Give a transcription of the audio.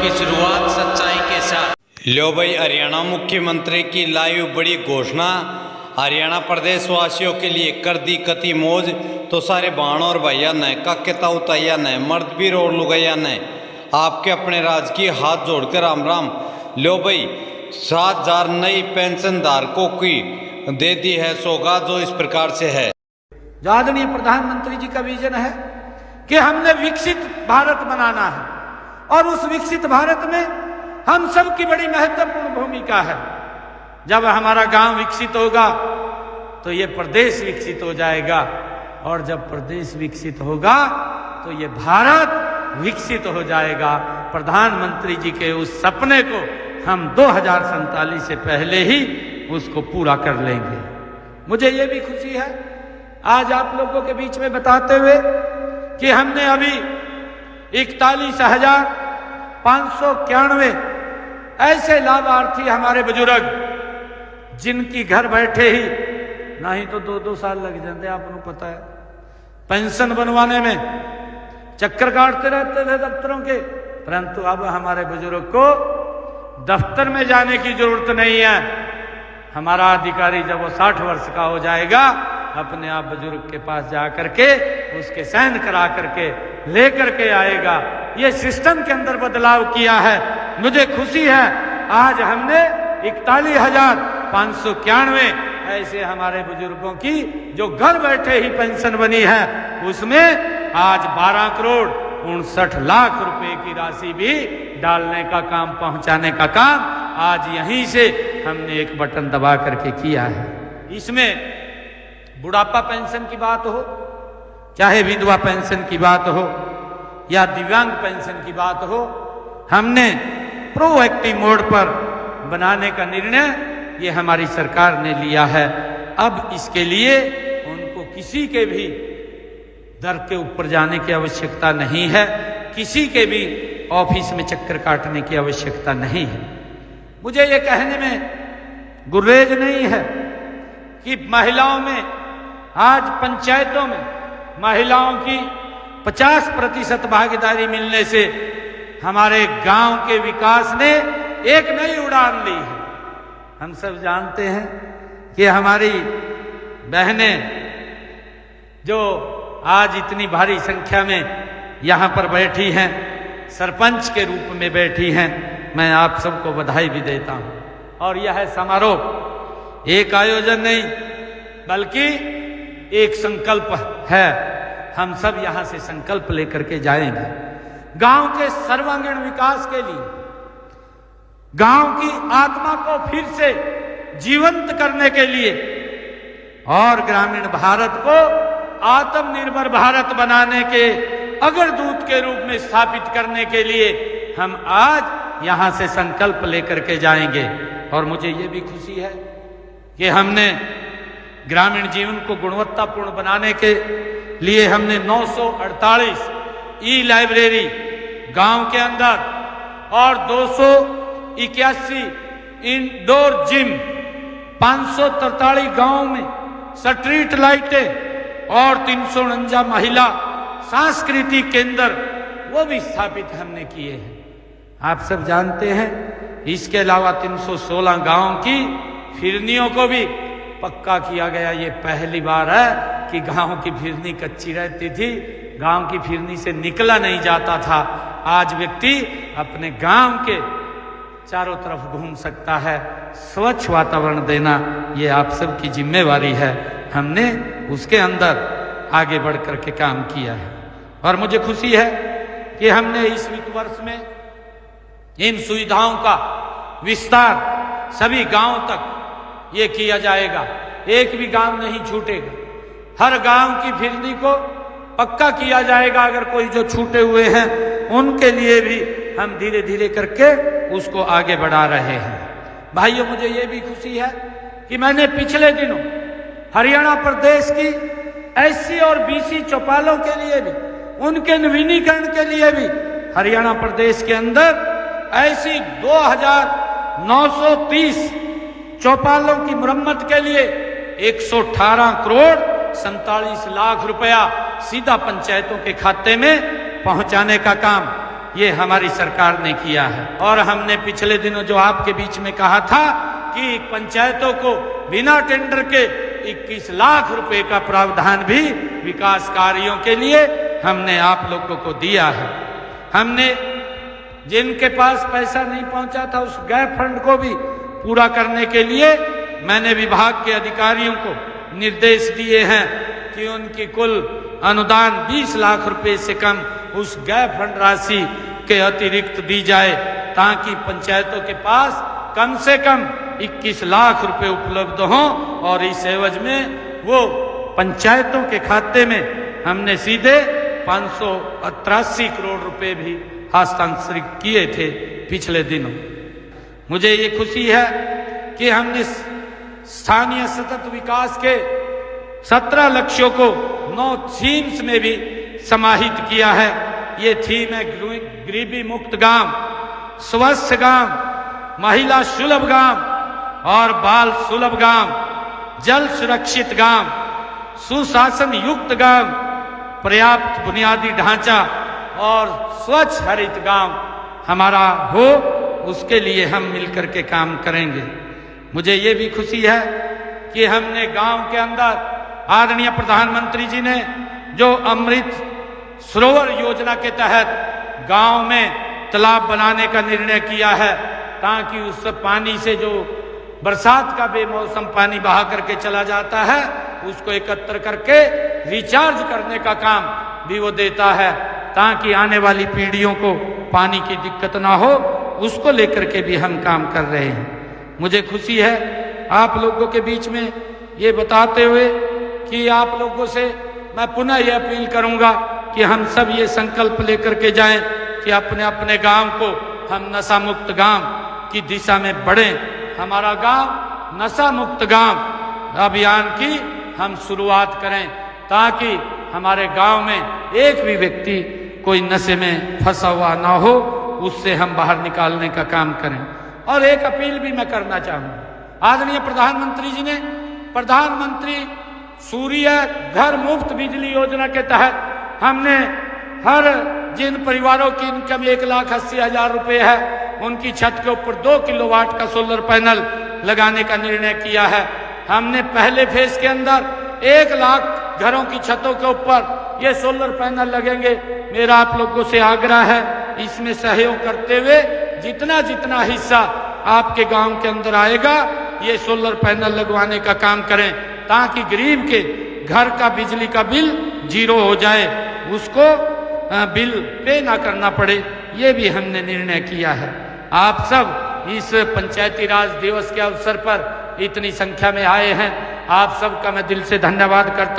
की शुरुआत सच्चाई के साथ। लो भाई, हरियाणा मुख्यमंत्री की लाइव बड़ी घोषणा। हरियाणा प्रदेश वासियों के लिए कर दी कति मौज। तो सारे बहनों और भैया ने काकेता उताया ने मर्द भी और लुगैया ने आपके अपने राजकीय हाथ जोड़कर राम राम। लो भाई, 7,000 नई पेंशन धारकों की दे दी है सौगात, जो इस प्रकार से है। आदरणीय प्रधानमंत्री जी का विजन है कि हमने विकसित भारत बनाना है और उस विकसित भारत में हम सब की बड़ी महत्वपूर्ण भूमिका है। जब हमारा गांव विकसित होगा तो ये प्रदेश विकसित हो जाएगा और जब प्रदेश विकसित होगा तो ये भारत विकसित हो जाएगा। प्रधानमंत्री जी के उस सपने को हम 2047 से पहले ही उसको पूरा कर लेंगे। मुझे ये भी खुशी है आज आप लोगों के बीच में बताते हुए कि हमने अभी 41,591 ऐसे लाभार्थी हमारे बुजुर्ग जिनकी घर बैठे ही नहीं तो 2-2 साल लग जाते, आपको पता है, पेंशन बनवाने में चक्कर काटते रहते थे दफ्तरों के। परंतु अब हमारे बुजुर्ग को दफ्तर में जाने की जरूरत नहीं है। हमारा अधिकारी जब वो 60 वर्ष का हो जाएगा अपने आप बुजुर्ग के पास जा करके उसके साइन करा करके लेकर के आएगा। ये सिस्टम के अंदर बदलाव किया है। मुझे खुशी है आज हमने 41,591 ऐसे हमारे बुजुर्गों की जो घर बैठे ही पेंशन बनी है, उसमें आज 12,59,00,000 रुपए की राशि भी डालने का काम, पहुंचाने का काम आज यहीं से हमने एक बटन दबा करके किया है। इसमें बुढ़ापा पेंशन की बात हो, चाहे विधवा पेंशन की बात हो या दिव्यांग पेंशन की बात हो, हमने प्रोएक्टिव मोड पर बनाने का निर्णय ये हमारी सरकार ने लिया है। अब इसके लिए उनको किसी के भी दर के ऊपर जाने की आवश्यकता नहीं है, किसी के भी ऑफिस में चक्कर काटने की आवश्यकता नहीं है। मुझे ये कहने में गुरेज नहीं है कि महिलाओं में आज पंचायतों में महिलाओं की 50% भागीदारी मिलने से हमारे गांव के विकास ने एक नई उड़ान ली है। हम सब जानते हैं कि हमारी बहनें जो आज इतनी भारी संख्या में यहां पर बैठी हैं, सरपंच के रूप में बैठी हैं, मैं आप सबको बधाई भी देता हूं। और यह समारोह एक आयोजन नहीं बल्कि एक संकल्प है। हम सब यहां से संकल्प लेकर के जाएंगे गांव के सर्वांगीण विकास के लिए, गांव की आत्मा को फिर से जीवंत करने के लिए और ग्रामीण भारत को आत्मनिर्भर भारत बनाने के अग्रदूत के रूप में स्थापित करने के लिए हम आज यहां से संकल्प लेकर के जाएंगे। और मुझे ये भी खुशी है कि हमने ग्रामीण जीवन को गुणवत्तापूर्ण बनाने के लिए हमने 948 ई लाइब्रेरी गांव के अंदर और 281 इंडोर जिम, 543 गांव में स्ट्रीट लाइटें और 349 महिला सांस्कृतिक केंद्र वो भी स्थापित हमने किए हैं। आप सब जानते हैं इसके अलावा 316 गांव की फिरनियों को भी पक्का किया गया। ये पहली बार है कि गांव की फिरनी कच्ची रहती थी, गांव की फिरनी से निकला नहीं जाता था। आज व्यक्ति अपने गांव के चारों तरफ घूम सकता है। स्वच्छ वातावरण देना ये आप सबकी जिम्मेवारी है। हमने उसके अंदर आगे बढ़ करके काम किया है और मुझे खुशी है कि हमने इस वित्त वर्ष में इन सुविधाओं का विस्तार सभी गांव तक ये किया जाएगा। एक भी गांव नहीं छूटेगा। हर गांव की फिरनी को पक्का किया जाएगा। अगर कोई जो छूटे हुए हैं उनके लिए भी हम धीरे धीरे करके उसको आगे बढ़ा रहे हैं। भाइयों, मुझे ये भी खुशी है कि मैंने पिछले दिनों हरियाणा प्रदेश की एससी और बीसी चौपालों के लिए भी, उनके नवीनीकरण के लिए भी हरियाणा प्रदेश के अंदर ऐसी 2,930 चौपालों की मुरम्मत के लिए 118,47,00,000 रुपया सीधा पंचायतों के खाते में पहुंचाने का काम ये हमारी सरकार ने किया है। और हमने पिछले दिनों जो आपके बीच में कहा था कि पंचायतों को बिना टेंडर के 21 लाख रुपए का प्रावधान भी विकास कार्यों के लिए हमने आप लोगों को दिया है। हमने जिनके पास पैसा नहीं पहुंचा था उस गैप फंड को भी पूरा करने के लिए मैंने विभाग के अधिकारियों को निर्देश दिए हैं कि उनकी कुल अनुदान 20 लाख रुपए से कम उस गैप फंड राशि के अतिरिक्त दी जाए, ताकि पंचायतों के पास कम से कम 21 लाख रुपए उपलब्ध हों और इस एवज में वो पंचायतों के खाते में हमने सीधे 588 करोड़ रुपए भी हस्तांतरित किए थे पिछले दिनों। मुझे ये खुशी है कि हमने स्थानीय सतत विकास के 17 लक्ष्यों को 9 थीम्स में भी समाहित किया है। ये थीम है गरीबी मुक्त गांव, स्वस्थ गांव, महिला सुलभ गांव और बाल सुलभ गांव, जल सुरक्षित गांव, सुशासन युक्त गांव, पर्याप्त बुनियादी ढांचा और स्वच्छ हरित गांव हमारा हो, उसके लिए हम मिलकर के काम करेंगे। मुझे ये भी खुशी है कि हमने गांव के अंदर आदरणीय प्रधानमंत्री जी ने जो अमृत सरोवर योजना के तहत गांव में तालाब बनाने का निर्णय किया है, ताकि उस पानी से जो बरसात का बेमौसम पानी बहा करके चला जाता है उसको एकत्र करके रिचार्ज करने का काम भी वो देता है, ताकि आने वाली पीढ़ियों को पानी की दिक्कत ना हो। उसको लेकर के भी हम काम कर रहे हैं। मुझे खुशी है आप लोगों के बीच में ये बताते हुए कि आप लोगों से मैं पुनः ये अपील करूंगा कि हम सब ये संकल्प लेकर के जाएं कि अपने अपने गांव को हम नशा मुक्त गांव की दिशा में बढ़ें। हमारा गांव नशा मुक्त गांव अभियान की हम शुरुआत करें, ताकि हमारे गांव में एक भी व्यक्ति कोई नशे में फंसा हुआ ना हो, उससे हम बाहर निकालने का काम करें। और एक अपील भी मैं करना चाहूंगा, आदरणीय प्रधानमंत्री जी ने प्रधानमंत्री सूर्य घर मुफ्त बिजली योजना के तहत हमने हर जिन परिवारों की इनकम 1,80,000 रुपए है उनकी छत के ऊपर 2 किलोवाट का सोलर पैनल लगाने का निर्णय किया है। हमने पहले फेज के अंदर 1 लाख घरों की छतों के ऊपर ये सोलर पैनल लगेंगे। मेरा आप लोगों से आग्रह है, इसमें सहयोग करते हुए जितना जितना हिस्सा आपके गांव के अंदर आएगा ये सोलर पैनल लगवाने का काम करें, ताकि गरीब के घर का बिजली का बिल 0 हो जाए, उसको बिल पे ना करना पड़े। ये भी हमने निर्णय किया है। आप सब इस पंचायती राज दिवस के अवसर पर इतनी संख्या में आए हैं, आप सबका मैं दिल से धन्यवाद करता